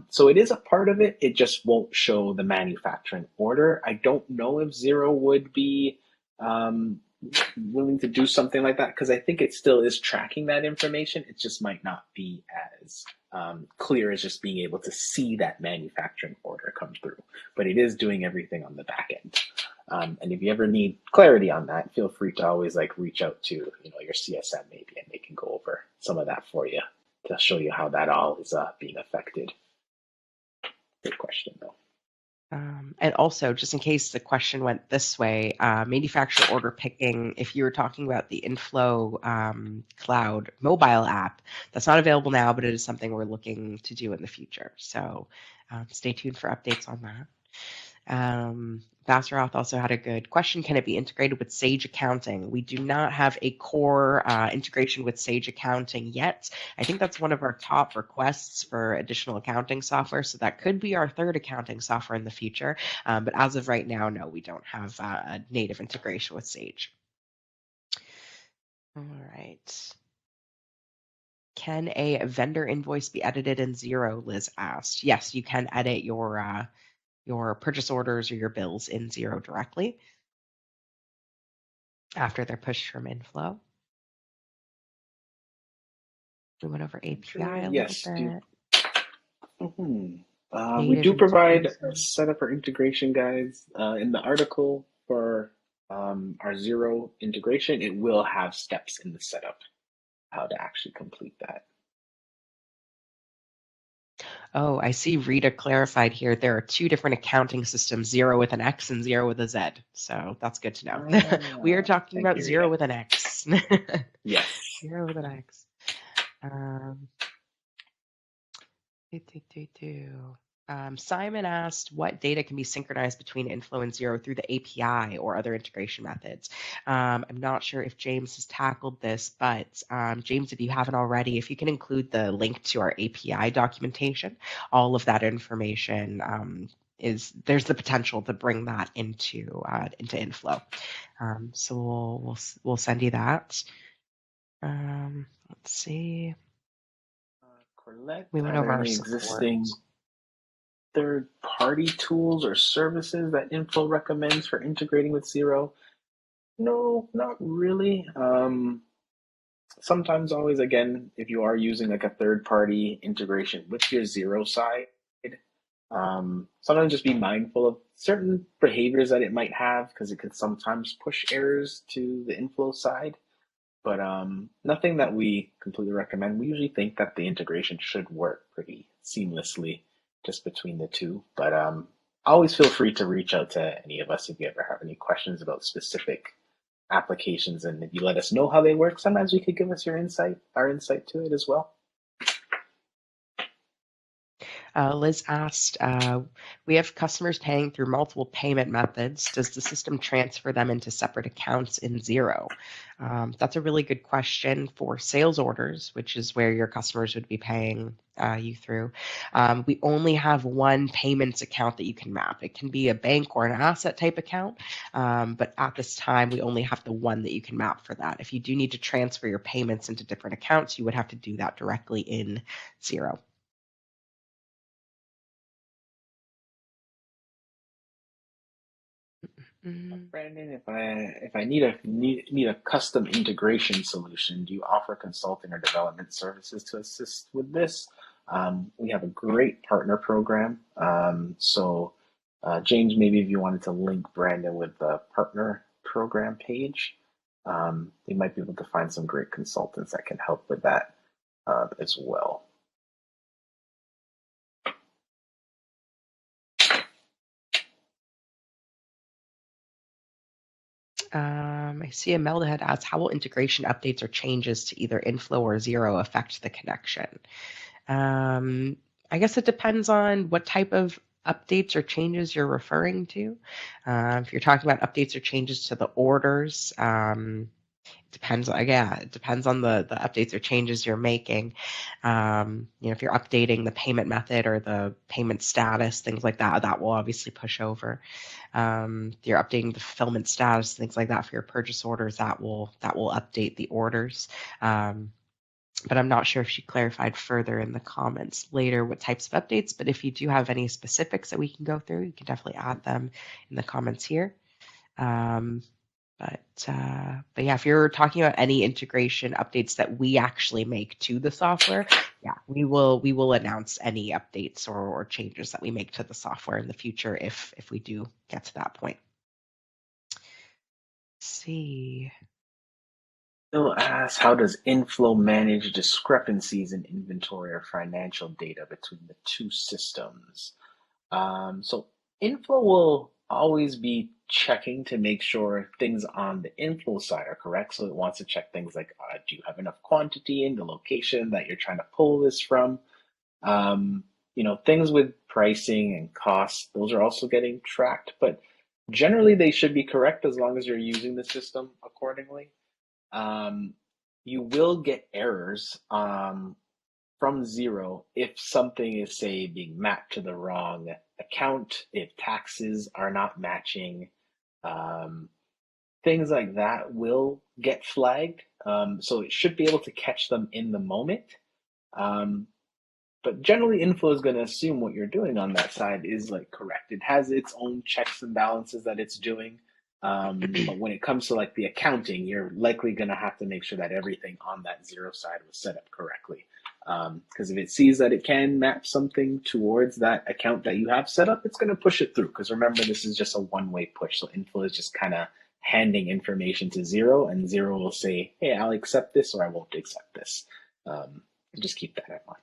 So it is a part of it. It just won't show the manufacturing order. I don't know if Xero would be willing to do something like that, because I think it still is tracking that information. It just might not be as clear as just being able to see that manufacturing order come through. But it is doing everything on the back end. And if you ever need clarity on that, feel free to always reach out to your CSM maybe, and they can go over some of that for you to show you how that all is being affected. Good question, though. And also, just in case the question went this way, manufacturer order picking, if you were talking about the inFlow Cloud mobile app, that's not available now, but it is something we're looking to do in the future. So stay tuned for updates on that. Basseroth also had a good question. Can it be integrated with Sage Accounting? We do not have a core integration with Sage Accounting yet. I think that's one of our top requests for additional accounting software. So that could be our third accounting software in the future. But as of right now, no, we don't have a native integration with Sage. All right. Can a vendor invoice be edited in Xero? Liz asked. Yes, you can edit your purchase orders or your bills in Xero directly after they're pushed from inFlow. We went over API a little bit. We do provide setup or integration guides. In the article for our Xero integration, it will have steps in the setup, how to actually complete that. Oh, I see Rita clarified here. There are two different accounting systems, Xero with an X and Xero with a Z. So that's good to know. We are talking about Xero with an X. Yes. Xero with an X. Simon asked what data can be synchronized between inFlow and Xero through the API or other integration methods. I'm not sure if James has tackled this, but James, if you haven't already, if you can include the link to our API documentation, all of that information there's the potential to bring that into inFlow. So we'll send you that. Let's see. Colette, we went over our existing third-party tools or services that inFlow recommends for integrating with Xero? No, not really. Sometimes, always, again, if you are using a third-party integration with your Xero side, sometimes just be mindful of certain behaviors that it might have, because it could sometimes push errors to the inFlow side. But nothing that we completely recommend. We usually think that the integration should work pretty seamlessly just between the two. But always feel free to reach out to any of us if you ever have any questions about specific applications. And if you let us know how they work, sometimes we could give us our insight to it as well. Liz asked, we have customers paying through multiple payment methods. Does the system transfer them into separate accounts in Xero? That's a really good question for sales orders, which is where your customers would be paying you through. We only have one payments account that you can map. It can be a bank or an asset type account, but at this time, we only have the one that you can map for that. If you do need to transfer your payments into different accounts, you would have to do that directly in Xero. Brandon, if I need a custom integration solution, do you offer consulting or development services to assist with this? We have a great partner program. So James, maybe if you wanted to link Brandon with the partner program page, you might be able to find some great consultants that can help with that as well. I see Imelda had asked, how will integration updates or changes to either inFlow or Xero affect the connection? I guess it depends on what type of updates or changes you're referring to. If you're talking about updates or changes to the orders, depends. Yeah, it depends on the updates or changes you're making. If you're updating the payment method or the payment status, things like that, that will obviously push over. If you're updating the fulfillment status, things like that for your purchase orders, that will update the orders. But I'm not sure if she clarified further in the comments later what types of updates. But if you do have any specifics that we can go through, you can definitely add them in the comments here. Um, but yeah, if you're talking about any integration updates that we actually make to the software, yeah, we will announce any updates or changes that we make to the software in the future if we do get to that point. Let's see. Bill asks, how does inFlow manage discrepancies in inventory or financial data between the two systems? So inFlow will always be checking to make sure things on the inflow side are correct. So it wants to check things like, do you have enough quantity in the location that you're trying to pull this from? Things with pricing and costs, those are also getting tracked, but generally they should be correct as long as you're using the system accordingly. You will get errors from Xero if something is, say, being mapped to the wrong account, if taxes are not matching, things like that will get flagged. So it should be able to catch them in the moment. But generally, inFlow is going to assume what you're doing on that side is like correct. It has its own checks and balances that it's doing. But when it comes to like the accounting, you're likely going to have to make sure that everything on that Xero side was set up correctly. Because if it sees that it can map something towards that account that you have set up, it's going to push it through. Because remember, this is just a one-way push. So inFlow is just kind of handing information to Xero, and Xero will say, hey, I'll accept this or I won't accept this. Just keep that in mind.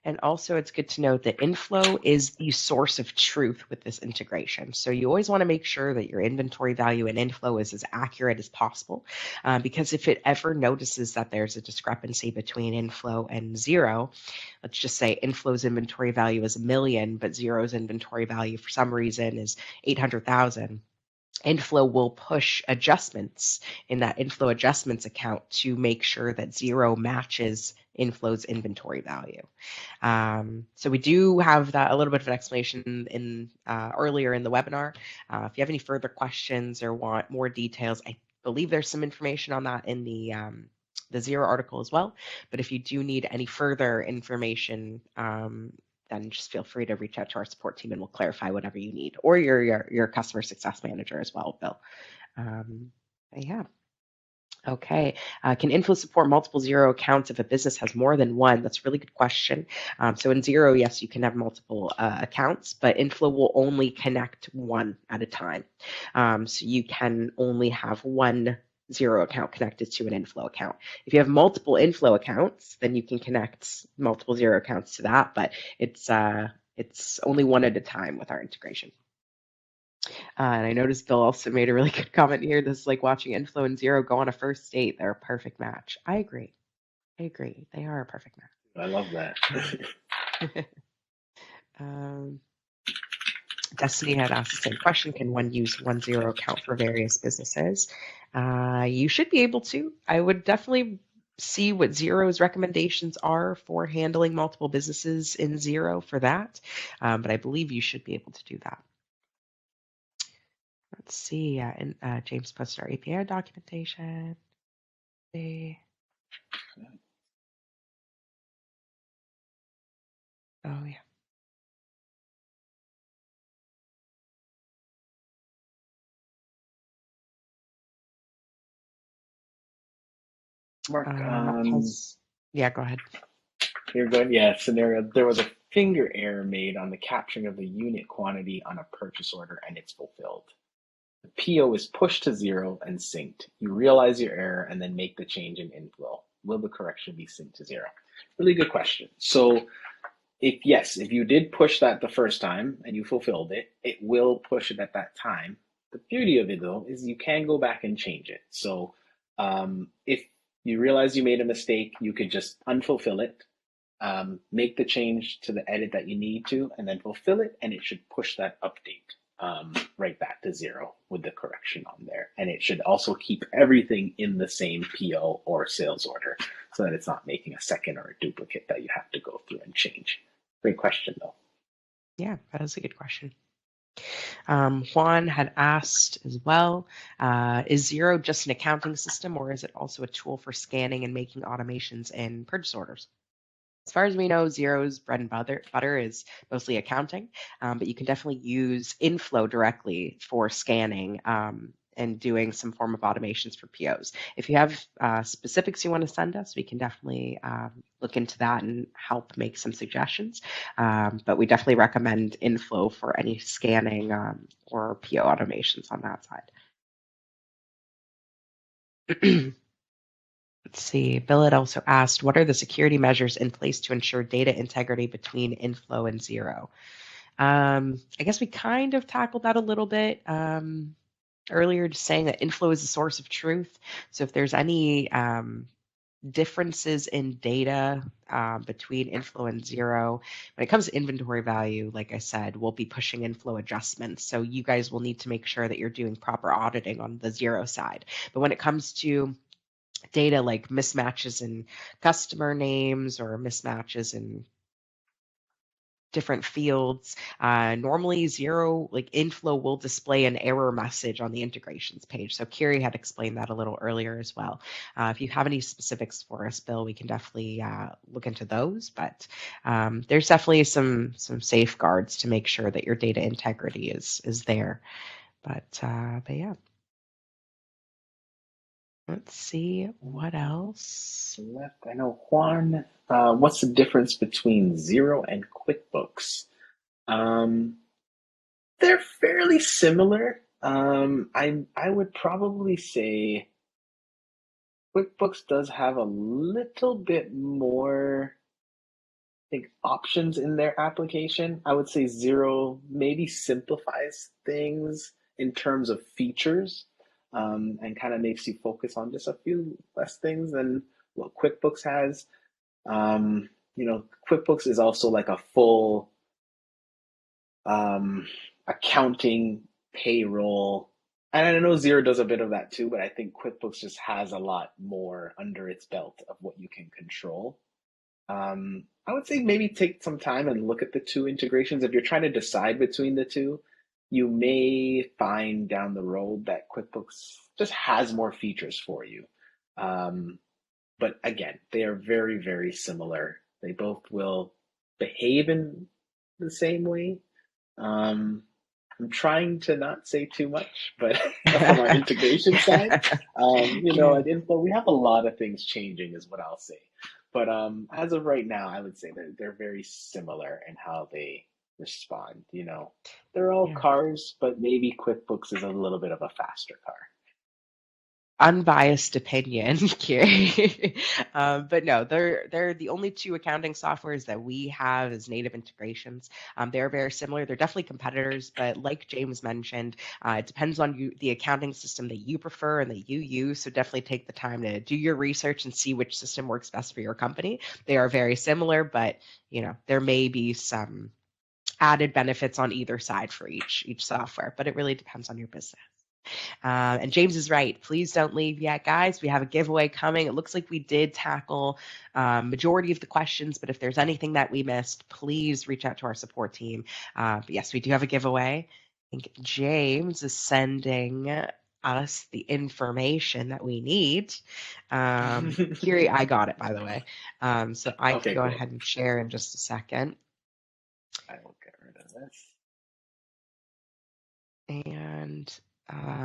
And also, it's good to note that inFlow is the source of truth with this integration. So you always want to make sure that your inventory value in inFlow is as accurate as possible, because if it ever notices that there's a discrepancy between inFlow and Xero, let's just say inFlow's inventory value is $1 million, but Xero's inventory value for some reason is 800,000. inFlow will push adjustments in that inFlow adjustments account to make sure that Xero matches inFlow's inventory value. So we do have that a little bit of an explanation in earlier in the webinar. If you have any further questions or want more details, I believe there's some information on that in the Xero article as well. But if you do need any further information, then just feel free to reach out to our support team and we'll clarify whatever you need, or your customer success manager as well, Bill. Yeah. Okay. Can inFlow support multiple Xero accounts if a business has more than one? That's a really good question. So in Xero, yes, you can have multiple accounts, but inFlow will only connect one at a time. So you can only have one Xero account connected to an inFlow account. If you have multiple inFlow accounts, then you can connect multiple Xero accounts to that, but it's only one at a time with our integration. And I noticed Bill also made a really good comment here. This is like watching inFlow and Xero go on a first date. They're a perfect match. I agree. They are a perfect match. I love that. Destiny had asked the same question. Can one use one Xero account for various businesses? You should be able to. I would definitely see what Xero's recommendations are for handling multiple businesses in Xero for that. But I believe you should be able to do that. Let's see. And James posted our API documentation. Oh yeah. Mark, yeah, go ahead. You're good. Yeah, scenario. There was a finger error made on the capturing of the unit quantity on a purchase order, and it's fulfilled. The PO is pushed to Xero and synced. You realize your error and then make the change in inFlow. Will the correction be synced to Xero? Really good question. So if you did push that the first time and you fulfilled it, it will push it at that time. The beauty of it though is you can go back and change it. So if you realize you made a mistake, you could just unfulfill it, make the change to the edit that you need to, and then fulfill it, and it should push that update right back to Xero with the correction on there. And it should also keep everything in the same PO or sales order so that it's not making a second or a duplicate that you have to go through and change. Great question, though. Yeah, that is a good question. Juan had asked as well, is Xero just an accounting system, or is it also a tool for scanning and making automations in purchase orders? As far as we know, Xero's bread and butter is mostly accounting, but you can definitely use inFlow directly for scanning and doing some form of automations for POs. If you have specifics you want to send us, we can definitely look into that and help make some suggestions. But we definitely recommend inFlow for any scanning or PO automations on that side. Let's see. Bill had also asked, what are the security measures in place to ensure data integrity between inFlow and Xero? I guess we kind of tackled that a little bit earlier, just saying that inFlow is a source of truth. So if there's any differences in data between inFlow and Xero, when it comes to inventory value, like I said, we'll be pushing inFlow adjustments. So you guys will need to make sure that you're doing proper auditing on the Xero side. But when it comes to data like mismatches in customer names or mismatches in different fields. Normally Xero, like inFlow, will display an error message on the integrations page. So Kiri had explained that a little earlier as well. If you have any specifics for us, Bill, we can definitely look into those. But there's definitely some safeguards to make sure that your data integrity is there. But yeah. Let's see what else. Left. I know Juan. What's the difference between Xero and QuickBooks? Um, they're fairly similar. I would probably say QuickBooks does have a little bit more, I think, options in their application. I would say Xero maybe simplifies things in terms of features, and kind of makes you focus on just a few less things than what QuickBooks has. QuickBooks is also like a full accounting, payroll. And I know Xero does a bit of that too, but I think QuickBooks just has a lot more under its belt of what you can control. I would say maybe take some time and look at the two integrations. If you're trying to decide between the two, you may find down the road that QuickBooks just has more features for you. But again, they are very, very similar. They both will behave in the same way. I'm trying to not say too much, but from our integration side, Yeah. at inFlow, we have a lot of things changing, is what I'll say. But as of right now, I would say that they're very similar in how they respond. They're all Yeah. cars, but maybe QuickBooks is a little bit of a faster car. Unbiased opinion, Kiri. But no, they're the only two accounting softwares that we have as native integrations. They're very similar. They're definitely competitors, but like James mentioned, it depends on the accounting system that you prefer and that you use. So definitely take the time to do your research and see which system works best for your company. They are very similar, but there may be some added benefits on either side for each software, but it really depends on your business. And James is right. Please don't leave yet, guys. We have a giveaway coming. It looks like we did tackle majority of the questions, but if there's anything that we missed, please reach out to our support team. But yes, we do have a giveaway. I think James is sending us the information that we need. Kiri, I got it, by the way. So I can Okay, go cool. ahead and share in just a second. I will get rid of this. And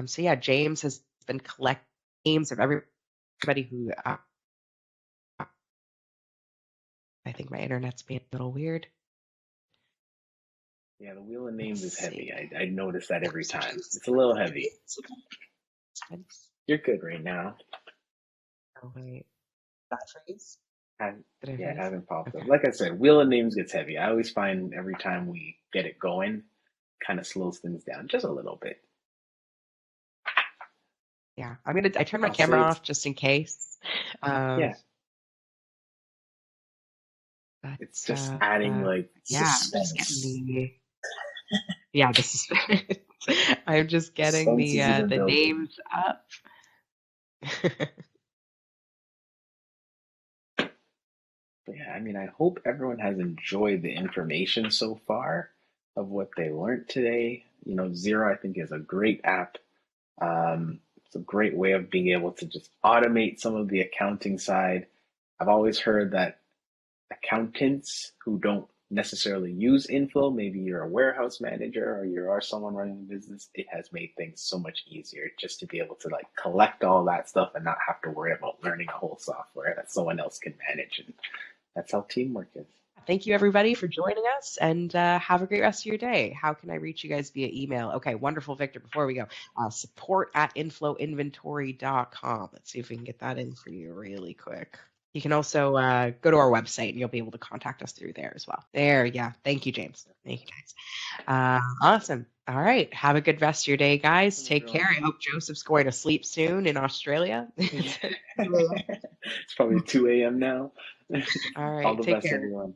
so yeah, James has been collecting names of everybody who I think my internet's being a little weird. Yeah, the wheel of Let's names is see. heavy. I notice that every So time. James, It's a little heavy. Spence. You're good right now. Oh wait, that phrase? I, Did I yeah, it freeze? hasn't popped up. Okay. Like I said, wheel of names gets heavy. I always find every time we get it going, kind of slows things down just a little bit. Yeah, I turned my I'll say camera it's off just in case. Um, yeah. It's But just adding like yeah, I'm just getting suspense. the suspense. I'm just getting Suspense is even the built in. names up. But yeah, I mean, I hope everyone has enjoyed the information so far of what they learned today. You know, Xero, I think, is a great app. It's a great way of being able to just automate some of the accounting side. I've always heard that accountants who don't necessarily use inFlow, maybe you're a warehouse manager or you are someone running a business, it has made things so much easier just to be able to like collect all that stuff and not have to worry about learning a whole software that someone else can manage. And that's how teamwork is. Thank you, everybody, for joining us, and have a great rest of your day. How can I reach you guys via email? Okay, wonderful, Victor. Before we go, support at inflowinventory.com. Let's see if we can get that in for you really quick. You can also go to our website, and you'll be able to contact us through there as well. There, yeah. Thank you, James. Thank you, guys. Awesome. All right. Have a good rest of your day, guys. Awesome, Take care. everyone. I hope Joseph's going to sleep soon in Australia. It's probably 2 a.m. now. All All right. the Take best, care. everyone.